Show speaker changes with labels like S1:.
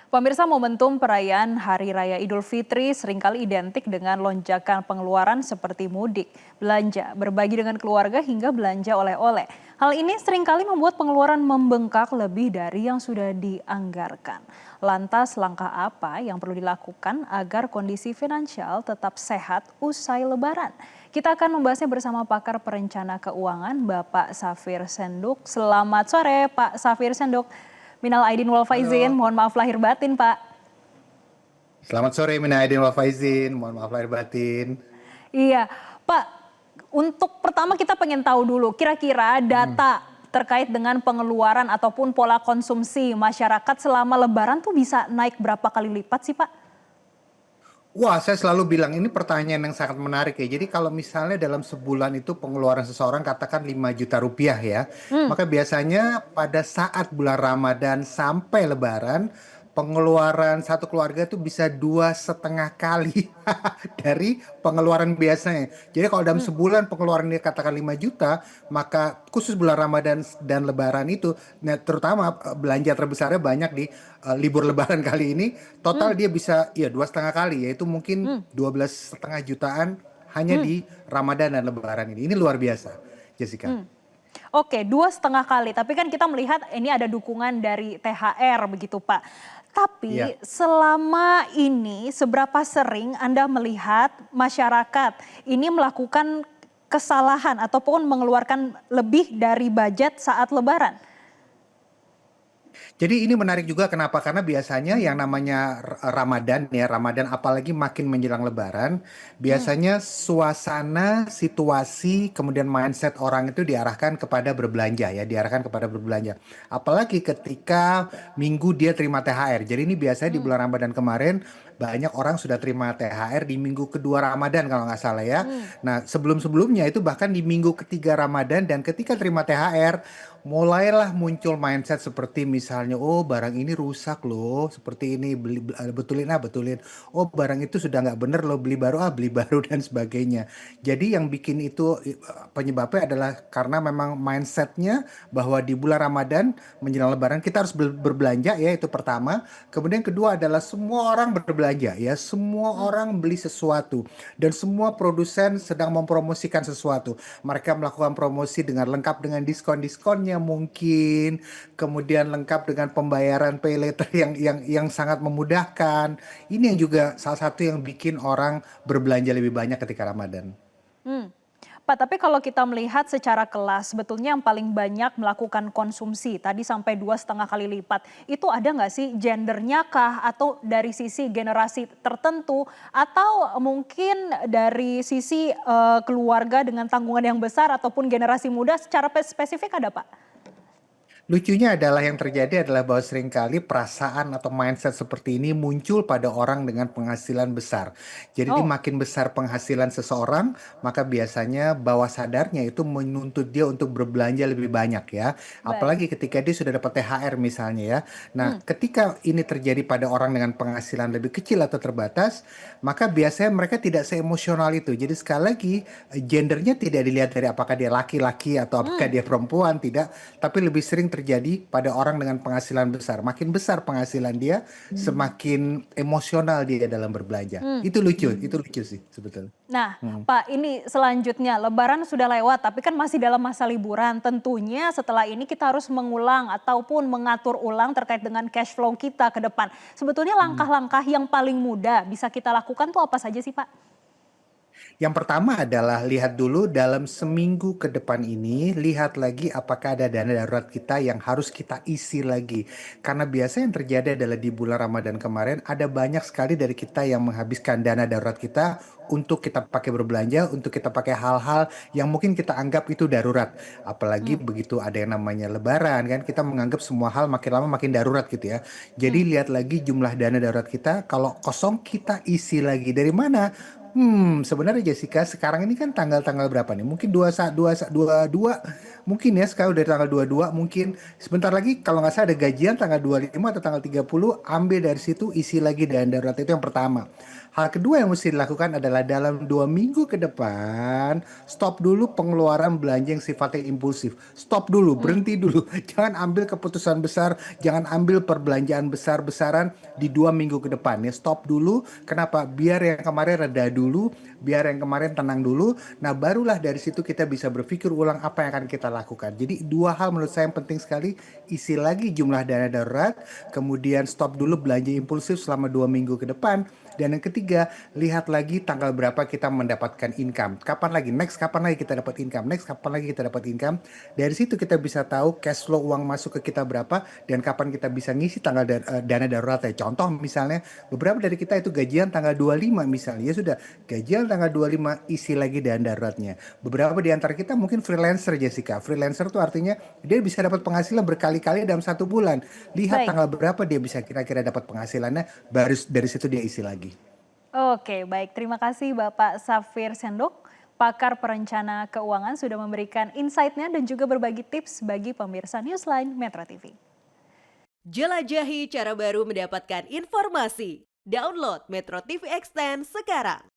S1: Pemirsa, momentum perayaan Hari Raya Idul Fitri seringkali identik dengan lonjakan pengeluaran seperti mudik, belanja, berbagi dengan keluarga hingga belanja oleh-oleh. Hal ini seringkali membuat pengeluaran membengkak lebih dari yang sudah dianggarkan. Lantas langkah apa yang perlu dilakukan agar kondisi finansial tetap sehat usai Lebaran? Kita akan membahasnya bersama pakar perencana keuangan Bapak Safir Senduk. Selamat sore Pak Safir Senduk. Minal aidin wal faizin,
S2: Halo,
S1: mohon maaf lahir batin, Pak.
S2: selamat sore Mina Aidin wal Faizin. Mohon maaf lahir batin.
S1: Iya, Pak, untuk pertama kita pengen tahu dulu, kira-kira
S2: Hmm.
S1: data terkait dengan pengeluaran ataupun pola konsumsi masyarakat selama Lebaran tuh bisa naik berapa kali lipat sih, Pak?
S2: Wah, saya selalu bilang ini pertanyaan yang sangat menarik ya. Jadi kalau misalnya dalam sebulan itu pengeluaran seseorang katakan 5 juta rupiah ya,
S1: Hmm,
S2: maka biasanya pada saat bulan Ramadan sampai Lebaran, pengeluaran satu keluarga itu bisa 2,5 kali dari pengeluaran biasanya. Jadi kalau dalam
S1: hmm,
S2: sebulan pengeluaran dia katakan 5 juta, maka khusus bulan Ramadan dan Lebaran itu, nah, terutama belanja terbesarnya banyak di libur Lebaran kali ini,
S1: hmm,
S2: total dia bisa ya 2,5 kali, yaitu mungkin
S1: hmm,
S2: 12,5 jutaan hanya
S1: hmm,
S2: di Ramadan dan Lebaran ini. Ini luar biasa, Jessica.
S1: hmm. Oke, 2,5 kali. Tapi kan kita melihat ini ada dukungan dari THR begitu, Pak.
S2: Iya.
S1: Tapi selama ini seberapa sering Anda melihat masyarakat ini melakukan kesalahan ataupun mengeluarkan lebih dari budget saat Lebaran?
S2: Jadi ini menarik juga kenapa? Karena biasanya yang namanya Ramadan ya, Ramadan apalagi makin menjelang Lebaran,
S1: Hmm,
S2: biasanya suasana, situasi, kemudian mindset orang itu diarahkan kepada berbelanja ya, diarahkan kepada berbelanja. Apalagi ketika minggu dia terima THR. Jadi ini biasanya di
S1: hmm,
S2: bulan Ramadan kemarin banyak orang sudah terima THR di minggu kedua Ramadan kalau nggak salah ya.
S1: hmm,
S2: Nah, sebelum-sebelumnya itu bahkan di minggu ketiga Ramadan dan ketika terima THR mulailah muncul mindset seperti misalnya, oh barang ini rusak loh, seperti ini betulin betulin. Oh barang itu sudah nggak bener loh, beli baru beli baru dan sebagainya. Jadi yang bikin itu penyebabnya adalah karena memang mindsetnya bahwa di bulan Ramadan menjelang Lebaran kita harus berbelanja ya, itu pertama. Kemudian kedua adalah semua orang berbelanja ya, semua
S1: hmm,
S2: orang beli sesuatu dan semua produsen sedang mempromosikan sesuatu. Mereka melakukan promosi dengan lengkap dengan diskon-diskonnya mungkin, kemudian lengkap dengan pembayaran pay later yang sangat memudahkan. Ini yang juga salah satu yang bikin orang berbelanja lebih banyak ketika Ramadan.
S1: hmm. Pak, tapi kalau kita melihat secara kelas, sebetulnya yang paling banyak melakukan konsumsi, tadi sampai 2,5 kali lipat, itu ada nggak sih gendernya kah? Atau dari sisi generasi tertentu? Atau mungkin dari sisi keluarga dengan tanggungan yang besar ataupun generasi muda secara spesifik ada Pak?
S2: Lucunya adalah yang terjadi adalah bahwa seringkali perasaan atau mindset seperti ini muncul pada orang dengan penghasilan besar. Jadi
S1: Oh,
S2: makin besar penghasilan seseorang, maka biasanya bawah sadarnya itu menuntut dia untuk berbelanja lebih banyak ya.
S1: baik.
S2: Apalagi ketika dia sudah dapat THR misalnya ya.
S1: Hmm,
S2: Nah, ketika ini terjadi pada orang dengan penghasilan lebih kecil atau terbatas, maka biasanya mereka tidak seemosional itu. Jadi sekali lagi, gendernya tidak dilihat dari apakah dia laki-laki atau apakah
S1: hmm,
S2: dia perempuan, tidak, tapi lebih sering terjadi pada orang dengan penghasilan besar. Makin besar penghasilan dia, semakin emosional dia dalam berbelanja.
S1: hmm.
S2: Itu lucu sih sebetulnya.
S1: Nah,
S2: Hmm.
S1: Pak, ini selanjutnya Lebaran sudah lewat, tapi kan masih dalam masa liburan. Tentunya setelah ini kita harus mengulang ataupun mengatur ulang terkait dengan cash flow kita ke depan. Sebetulnya
S2: Hmm.
S1: langkah-langkah yang paling mudah bisa kita lakukan tuh apa saja sih, Pak?
S2: Yang pertama adalah lihat dulu dalam seminggu ke depan ini, lihat lagi apakah ada dana darurat kita yang harus kita isi lagi. Karena biasa yang terjadi adalah di bulan Ramadan kemarin ada banyak sekali dari kita yang menghabiskan dana darurat kita untuk kita pakai berbelanja, untuk kita pakai hal-hal yang mungkin kita anggap itu darurat. Apalagi
S1: Hmm,
S2: begitu ada yang namanya Lebaran kan, kita menganggap semua hal makin lama makin darurat gitu ya.
S1: hmm,
S2: Jadi lihat lagi jumlah dana darurat kita, kalau kosong kita isi lagi. Dari mana? Sebenarnya Jessica, sekarang ini kan tanggal-tanggal berapa nih? Mungkin 22, mungkin ya sekarang udah tanggal 22, mungkin sebentar lagi kalau nggak salah ada gajian tanggal 25 atau tanggal 30, ambil dari situ isi lagi dana darurat itu yang pertama. Hal kedua yang mesti dilakukan adalah dalam 2 minggu ke depan, stop dulu pengeluaran belanja yang sifatnya impulsif. Stop dulu, berhenti dulu. Jangan ambil keputusan besar, jangan ambil perbelanjaan besar-besaran di 2 minggu ke depan ya. Stop dulu. Kenapa? Biar yang kemarin reda dulu, biar yang kemarin tenang dulu. Nah, barulah dari situ kita bisa berpikir ulang apa yang akan kita lakukan. Jadi dua hal menurut saya yang penting sekali, isi lagi jumlah dana darurat, kemudian stop dulu belanja impulsif selama 2 minggu ke depan. Dan yang ketiga, lihat lagi tanggal berapa kita mendapatkan income. Kapan lagi kita dapat income? Next, kapan lagi kita dapat income? Dari situ kita bisa tahu cash flow uang masuk ke kita berapa dan kapan kita bisa ngisi dana darurat ya. Contoh misalnya, beberapa dari kita itu gajian tanggal 25 misalnya. Ya sudah, gajian tanggal 25 isi lagi dana daruratnya. Beberapa di antara kita mungkin freelancer Jessica. Freelancer itu artinya dia bisa dapat penghasilan berkali-kali dalam 1 bulan. Lihat
S1: Baik.
S2: tanggal berapa dia bisa kira-kira dapat penghasilannya, baru dari situ dia isi lagi.
S1: Oke, baik. Terima kasih Bapak Safir Senduk, pakar perencana keuangan sudah memberikan insight-nya dan juga berbagi tips bagi pemirsa Newsline Metro TV.
S3: Jelajahi cara baru mendapatkan informasi. Download Metro TV Extend sekarang.